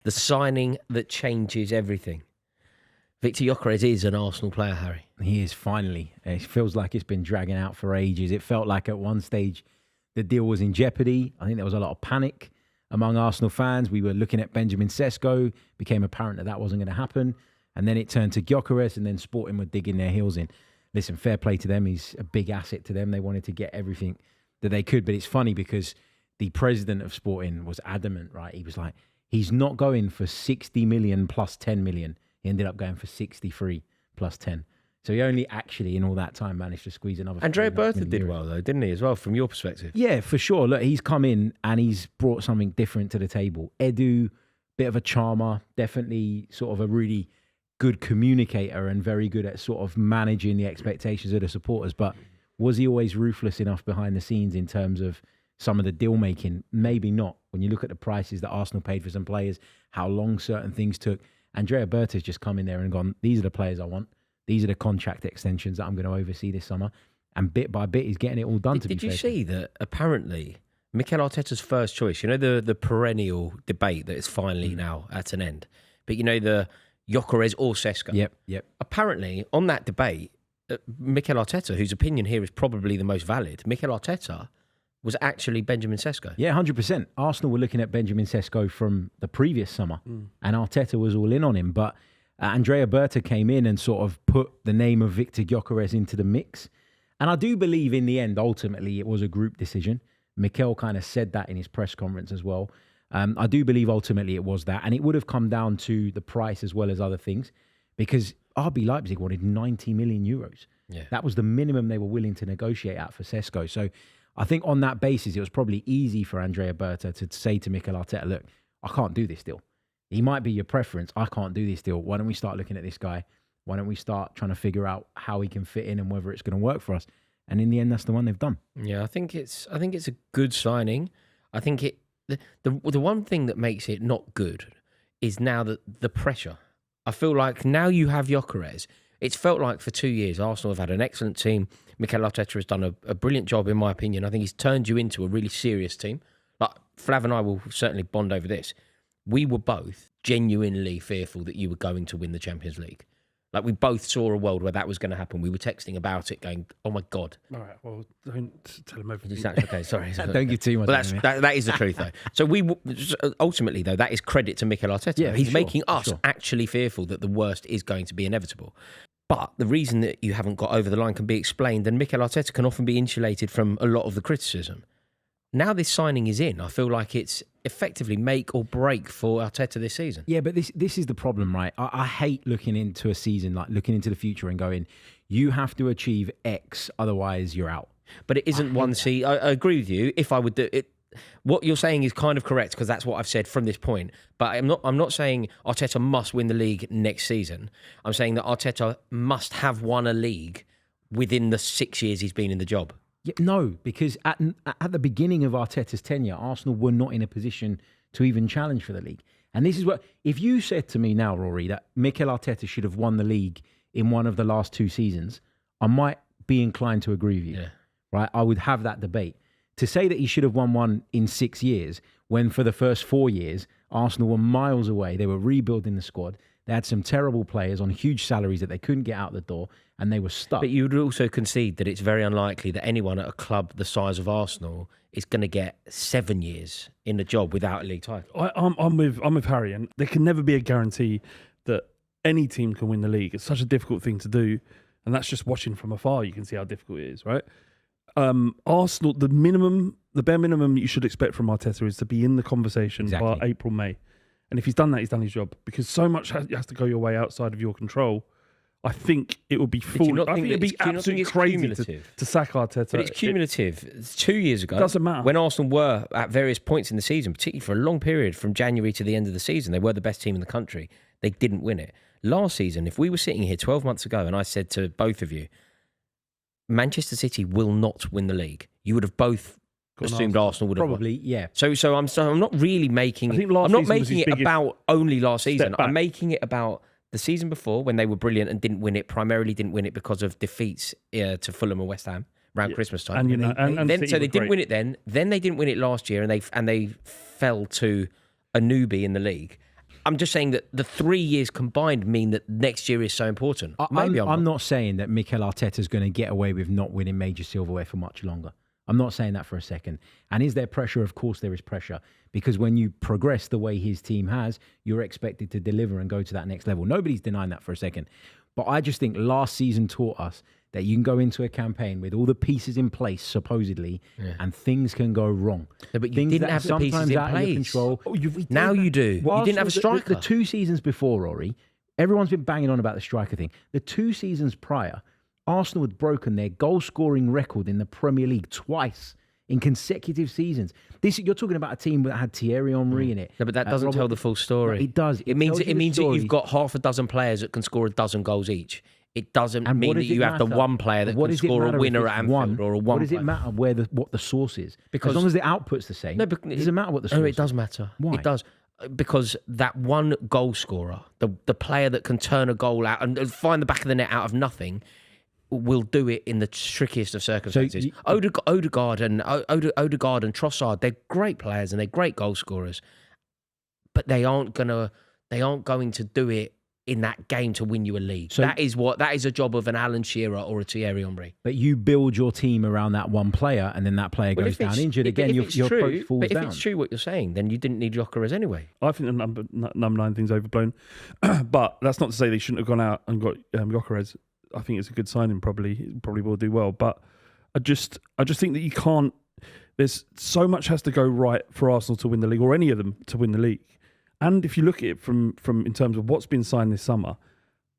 The signing that changes everything. Victor Gyökeres is an Arsenal player, Harry. He is finally. It feels like it's been dragging out for ages. It felt like at one stage the deal was in jeopardy. I think there was a lot of panic among Arsenal fans. We were looking at Benjamin Sesko. Became apparent that that wasn't going to happen. And then it turned to Gyökeres, and then Sporting were digging their heels in. Listen, fair play to them. He's a big asset to them. They wanted to get everything that they could. But it's funny because the president of Sporting was adamant, right? He was like, he's not going for 60 million plus 10 million. He ended up going for 63 plus 10. So he only actually, in all that time, managed to squeeze another... Andrea Bertha did well, though, didn't he, as well, from your perspective? Yeah, for sure. Look, he's come in and he's brought something different to the table. Edu, bit of a charmer, definitely sort of a really good communicator and very good at sort of managing the expectations of the supporters. But was he always ruthless enough behind the scenes in terms of some of the deal making? Maybe not. When you look at the prices that Arsenal paid for some players, how long certain things took... Andrea Berta's just come in there and gone, these are the players I want. These are the contract extensions that I'm going to oversee this summer. And bit by bit, he's getting it all done, Did you see that apparently Mikel Arteta's first choice, you know, the perennial debate that is finally now at an end, but you know, the Gyökeres or Sesko? Yep. Apparently, on that debate, Mikel Arteta, whose opinion here is probably the most valid, Mikel Arteta was actually Benjamin Sesko. Yeah, 100%. Arsenal were looking at Benjamin Sesko from the previous summer, and Arteta was all in on him. But Andrea Berta came in and sort of put the name of Victor Gyökeres into the mix. And I do believe in the end, ultimately, it was a group decision. Mikel kind of said that in his press conference as well. I do believe ultimately it was that. And it would have come down to the price as well as other things, because RB Leipzig wanted 90 million euros. Yeah. That was the minimum they were willing to negotiate at for Sesko. So I think on that basis, it was probably easy for Andrea Berta to say to Mikel Arteta, look, I can't do this deal. He might be your preference. I can't do this deal. Why don't we start looking at this guy? Why don't we start trying to figure out how he can fit in and whether it's going to work for us? And in the end, that's the one they've done. Yeah, I think it's a good signing. I think the one thing that makes it not good is now that the pressure. I feel like now you have Gyökeres. It's felt like for 2 years, Arsenal have had an excellent team. Mikel Arteta has done a brilliant job, in my opinion. I think he's turned you into a really serious team. Like, Flav and I will certainly bond over this. We were both genuinely fearful that you were going to win the Champions League. Like, we both saw a world where that was going to happen. We were texting about it going, oh my God. All right, well, don't tell him everything. Okay, sorry. Don't give too much. But that is the truth, though. So ultimately, though, that is credit to Mikel Arteta. Yeah, he's making us actually fearful that the worst is going to be inevitable. But the reason that you haven't got over the line can be explained, and Mikel Arteta can often be insulated from a lot of the criticism. Now this signing is in, I feel like it's effectively make or break for Arteta this season. Yeah, but this is the problem, right? I hate looking into a season, like looking into the future and going, you have to achieve X, otherwise you're out. But it isn't one season. I agree with you. If I would do it, what you're saying is kind of correct, because that's what I've said from this point. But I'm not saying Arteta must win the league next season. I'm saying that Arteta must have won a league within the 6 years he's been in the job. Yeah, no, because at the beginning of Arteta's tenure, Arsenal were not in a position to even challenge for the league. And this is what, if you said to me now, Rory, that Mikel Arteta should have won the league in one of the last 2 seasons, I might be inclined to agree with you. Yeah. Right? I would have that debate. To say that he should have won one in 6 years, when for the first 4 years, Arsenal were miles away, they were rebuilding the squad, they had some terrible players on huge salaries that they couldn't get out the door, and they were stuck. But you would also concede that it's very unlikely that anyone at a club the size of Arsenal is going to get 7 years in the job without a league title. I'm with Harry, and there can never be a guarantee that any team can win the league. It's such a difficult thing to do, and that's just watching from afar. You can see how difficult it is, right? Arsenal, the bare minimum you should expect from Arteta is to be in the conversation by April, May. And if he's done that, he's done his job, because so much has to go your way outside of your control. I think it would be foolish. I think it'd be absolutely crazy to sack Arteta. But it's cumulative. It's 2 years ago. Doesn't matter. When Arsenal were at various points in the season, particularly for a long period from January to the end of the season, they were the best team in the country. They didn't win it. Last season, if we were sitting here 12 months ago and I said to both of you, Manchester City will not win the league, you would have both assumed Arsenal would have probably won. Yeah. So I'm not really making. I'm not making it about only last season. I'm making it about the season before, when they were brilliant and didn't win it. Primarily didn't win it because of defeats to Fulham and West Ham around Christmas time. And then so they didn't win it then. Then they didn't win it last year, and they fell to a newbie in the league. I'm just saying that the 3 years combined mean that next year is so important. Maybe I'm not saying that Mikel Arteta is going to get away with not winning major silverware for much longer. I'm not saying that for a second. And is there pressure? Of course there is pressure. Because when you progress the way his team has, you're expected to deliver and go to that next level. Nobody's denying that for a second. But I just think last season taught us that you can go into a campaign with all the pieces in place, supposedly, and things can go wrong. No, but you things didn't that have the pieces sometimes in out of your place. control. Now you do. Well, you didn't have a striker. The 2 seasons before, Rory, everyone's been banging on about the striker thing. The 2 seasons prior, Arsenal had broken their goal-scoring record in the Premier League twice in consecutive seasons. You're talking about a team that had Thierry Henry in it. No, but that doesn't tell the full story. No, it does. It means that you've got half a dozen players that can score a dozen goals each. It doesn't mean that you have the one player that can score a winner at Anfield or a one. What does it matter what the source is? Because as long as the output's the same, it doesn't matter what the source is. No, it does matter. Why? It does. Because that one goal scorer, the player that can turn a goal out and find the back of the net out of nothing, will do it in the trickiest of circumstances. Odegaard and Trossard, they're great players and they're great goal scorers, but they aren't going to do it in that game to win you a league. So that is a job of an Alan Shearer or a Thierry Henry. But you build your team around that one player, and then that player goes down injured again. Your approach falls down. If it's true what you're saying, then you didn't need Gyökeres anyway. I think the number 9 thing's overblown, but that's not to say they shouldn't have gone out and got Gyökeres. I think it's a good signing. Probably will do well, but I just think that you can't. There's so much has to go right for Arsenal to win the league, or any of them to win the league. And if you look at it from in terms of what's been signed this summer,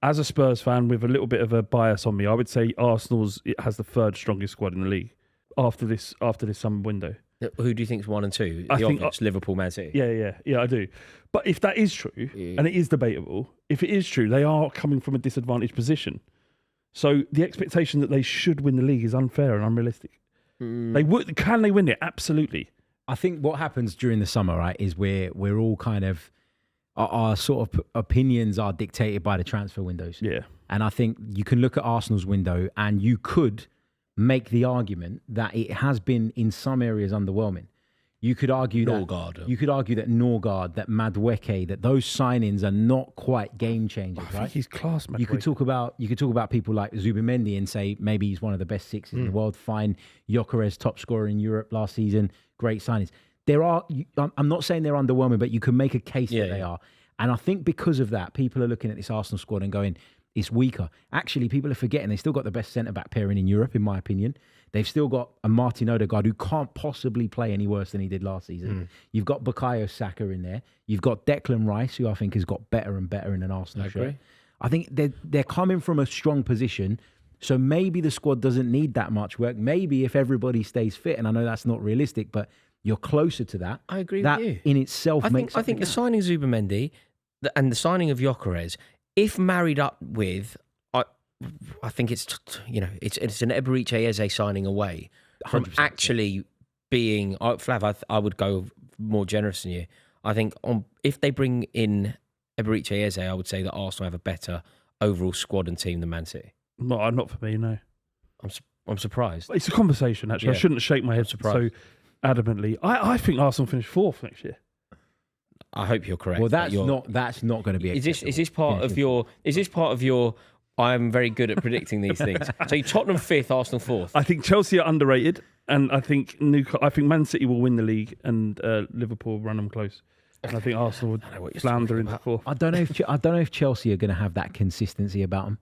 as a Spurs fan with a little bit of a bias on me, I would say it has the 3rd strongest squad in the league after this summer window. Who do you think's 1 and 2? I think obvious, Liverpool, Man City. Yeah, I do. But if that is true, and it is debatable, if it is true, they are coming from a disadvantaged position. So the expectation that they should win the league is unfair and unrealistic. They would. Can they win it? Absolutely. I think what happens during the summer, right, is we're all kind of our sort of opinions are dictated by the transfer windows. Yeah. And I think you can look at Arsenal's window and you could make the argument that it has been in some areas underwhelming. You could argue that Norgard, that Madueke, that those signings are not quite game changers, right? I think he's class, Madueke. You could talk about people like Zubimendi and say maybe he's one of the best 6s in the world. Fine, Gyökeres, top scorer in Europe last season, great signings. I'm not saying they're underwhelming, but you can make a case that they are. And I think because of that, people are looking at this Arsenal squad and going, it's weaker. Actually, people are forgetting they still got the best centre-back pairing in Europe, in my opinion. They've still got a Martin Odegaard who can't possibly play any worse than he did last season. You've got Bukayo Saka in there. You've got Declan Rice, who I think has got better and better in an Arsenal shirt. I think they're coming from a strong position, so maybe the squad doesn't need that much work. Maybe if everybody stays fit, and I know that's not realistic, but you're closer to that. I agree that with you. In itself makes. I think the signing of Zubimendi and the signing of Gyökeres, if married up with, I think it's an Eberechi Eze signing away from actually being. Flav, I would go more generous than you. I think if they bring in Eberechi Eze, I would say that Arsenal have a better overall squad and team than Man City. Not for me, no. I'm surprised. It's a conversation, actually. I shouldn't shake my head so adamantly. I think Arsenal finish 4th next year. I hope you're correct. Well, that's not going to be. Is this part of your? I'm very good at predicting these things. So Tottenham 5th, Arsenal 4th. I think Chelsea are underrated, and I think Man City will win the league, and Liverpool run them close. And I think Arsenal would flounder into 4th. I don't know if Chelsea are going to have that consistency about them.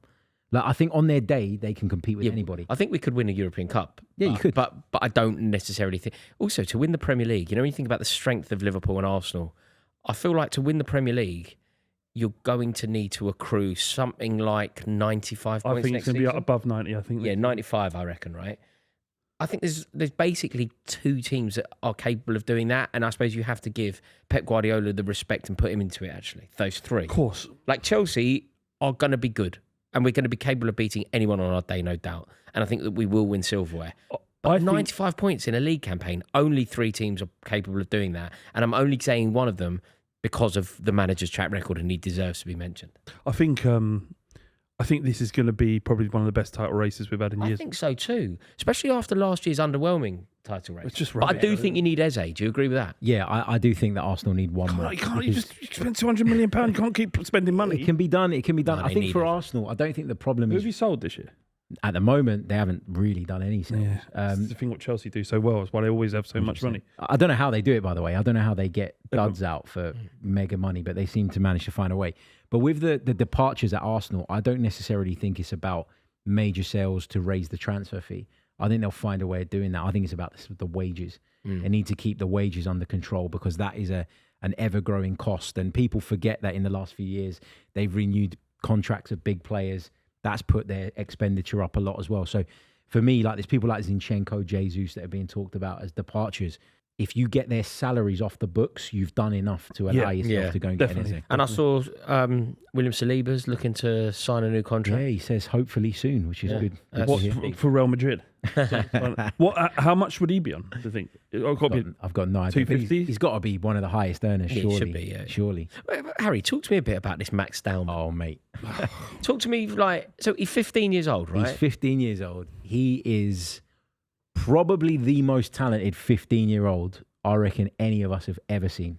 Like, I think on their day they can compete with anybody. I think we could win a European Cup. Yeah, you could. But I don't necessarily think. Also, to win the Premier League, when you think about the strength of Liverpool and Arsenal, I feel like to win the Premier League, you're going to need to accrue something like 95 points. I think it's going to be above 90. I think. Yeah, 95. I reckon. Right. I think there's basically 2 teams that are capable of doing that, and I suppose you have to give Pep Guardiola the respect and put him into it. Actually, those 3. Of course. Like Chelsea are going to be good, and we're going to be capable of beating anyone on our day, no doubt. And I think that we will win silverware. But 95 points in a league campaign, only 3 teams are capable of doing that, and I'm only saying one of them because of the manager's track record, and he deserves to be mentioned. I think I think this is going to be probably one of the best title races we've had in I years. think so too, especially after last year's underwhelming title race. It's just but I rubbish, do isn't think you need Eze. Do you agree with that? Yeah, I do think that Arsenal need one more. You can't. You because just spend £200 million. You can't keep spending money. it can be done. It can be done. No, I they think need for it. Arsenal, I don't think the problem Who is have you sold this year? at the moment they haven't really done any sales. Yeah, that's the thing what Chelsea do so well is why they always have so much money. I don't know how they do it, by the way. I don't know how they get duds out for mega money, but they seem to manage to find a way. But with the departures at Arsenal, I don't necessarily think it's about major sales to raise the transfer fee. I think they'll find a way of doing that. I think it's about the wages. They need to keep the wages under control because that is an ever-growing cost. And people forget that in the last few years, they've renewed contracts of big players. That's put their expenditure up a lot as well. So for me, like there's people like Zinchenko, Jesus that are being talked about as departures. If you get their salaries off the books, you've done enough to allow yourself to go and get anything. And I saw William Saliba's looking to sign a new contract. Yeah, he says hopefully soon, which is good. Good to hear. For Real Madrid? What? How much would he be on? Do you think? I've got no idea. 250? He's got to be one of the highest earners, Yeah, he surely. should be, yeah. Surely. Harry, talk to me a bit about this Max Dowman. Oh, mate. Talk to me so he's 15 years old, right? He's 15 years old. He is probably the most talented 15-year-old I reckon any of us have ever seen.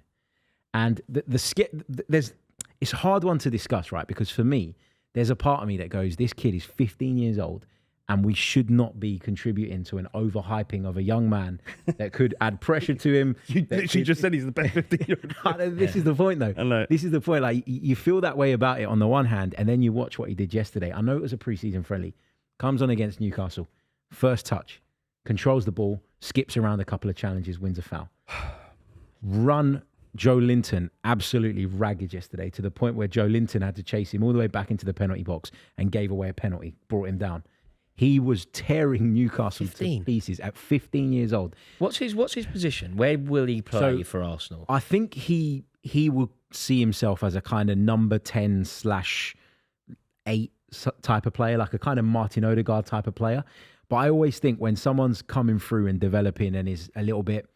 And it's a hard one to discuss, right? Because for me, there's a part of me that goes, this kid is 15 years old and we should not be contributing to an overhyping of a young man that could add pressure to him. You literally just said he's the best 15-year-old. This is the point, though. I know. This is the point. Like you feel that way about it on the one hand, and then you watch what he did yesterday. I know it was a preseason friendly. Comes on against Newcastle. First touch. Controls the ball. Skips around a couple of challenges. Wins a foul. Run Joe Linton absolutely ragged yesterday to the point where Joe Linton had to chase him all the way back into the penalty box and gave away a penalty, brought him down. He was tearing Newcastle 15. to pieces at 15 years old. What's his position? Where will he play for Arsenal? I think he will see himself as a kind of number 10/8 type of player, like a kind of Martin Odegaard type of player. But I always think when someone's coming through and developing and is a little bit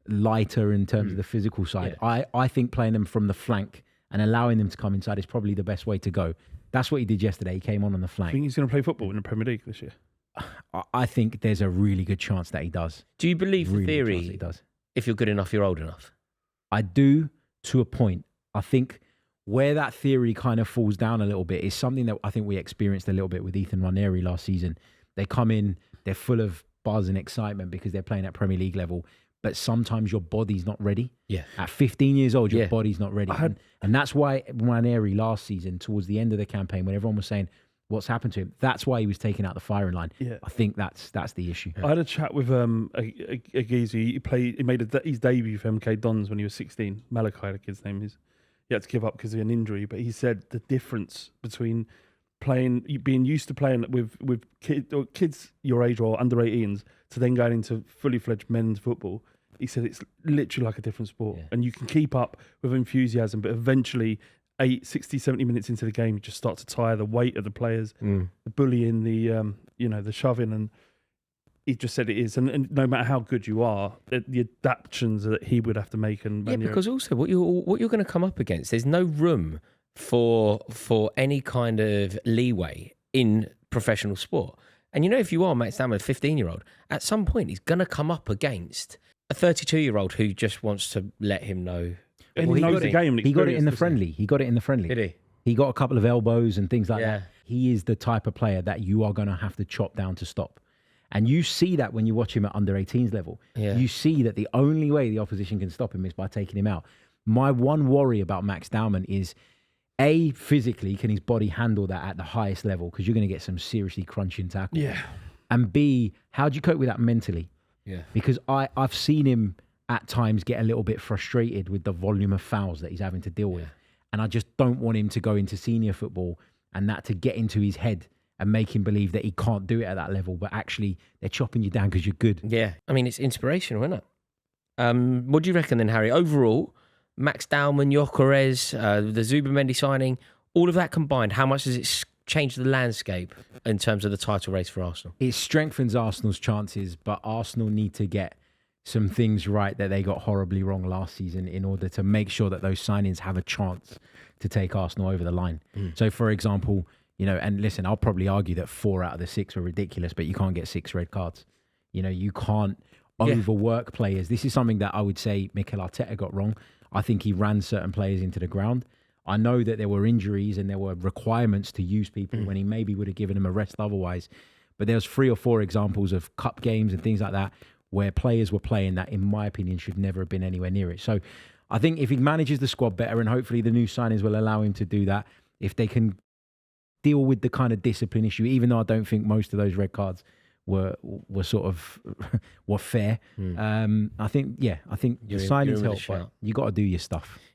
lighter in terms of the physical side, I think playing them from the flank and allowing them to come inside is probably the best way to go. That's what he did yesterday. He came on the flank. I think he's going to play football in the Premier League this year. I think there's a really good chance that he does. Do you believe the theory, he does. if you're good enough, you're old enough? I do, to a point. I think where that theory kind of falls down a little bit is something that I think we experienced a little bit with Ethan Ranieri last season. They come in, they're full of buzz and excitement because they're playing at Premier League level, but sometimes your body's not ready. Yeah. At 15 years old, your body's not ready. And that's why Ranieri last season, towards the end of the campaign, when everyone was saying, what's happened to him? That's why he was taken out the firing line. Yeah. I think that's the issue. I had a chat with a geezer. He made his debut for MK Dons when he was 16. Malachi, the kid's name is. He had to give up because of an injury, but he said the difference between being used to playing with kids your age or under 18s to then going into fully fledged men's football. He said it's literally like a different sport, and you can keep up with enthusiasm, but eventually 60, 70 minutes into the game, you just start to tire. The weight of the players, the bullying, the shoving, and he just said it is. And no matter how good you are, the adaptations that he would have to make. And because also what you're going to come up against, there's no room for any kind of leeway in professional sport. And if you are Max Dowman, a 15-year-old, at some point he's going to come up against a 32-year-old who just wants to let him know. And he knows the game. He got it in the friendly. Did he? He got a couple of elbows and things like that. He is the type of player that you are going to have to chop down to stop. And you see that when you watch him at under 18s level. Yeah. You see that the only way the opposition can stop him is by taking him out. My one worry about Max Dowman is, A, physically, can his body handle that at the highest level? Because you're going to get some seriously crunching tackles. Yeah. And B, how do you cope with that mentally? Yeah. Because I've seen him at times get a little bit frustrated with the volume of fouls that he's having to deal with. And I just don't want him to go into senior football and that to get into his head and make him believe that he can't do it at that level, but actually they're chopping you down because you're good. Yeah. I mean, it's inspirational, isn't it? What do you reckon then, Harry? Overall, Max Dowman, Gyökeres, the Zubamendi signing, all of that combined, how much does it change the landscape in terms of the title race for Arsenal? It strengthens Arsenal's chances, but Arsenal need to get some things right that they got horribly wrong last season in order to make sure that those signings have a chance to take Arsenal over the line. So, for example, And listen, I'll probably argue that 4 out of the 6 were ridiculous, but you can't get 6 red cards. You can't overwork players. This is something that I would say Mikel Arteta got wrong. I think he ran certain players into the ground. I know that there were injuries and there were requirements to use people when he maybe would have given them a rest otherwise. But there's 3 or 4 examples of cup games and things like that where players were playing that, in my opinion, should never have been anywhere near it. So I think if he manages the squad better, and hopefully the new signings will allow him to do that, if they can deal with the kind of discipline issue, even though I don't think most of those red cards were sort of were fair. I think the signings help, but you got to do your stuff.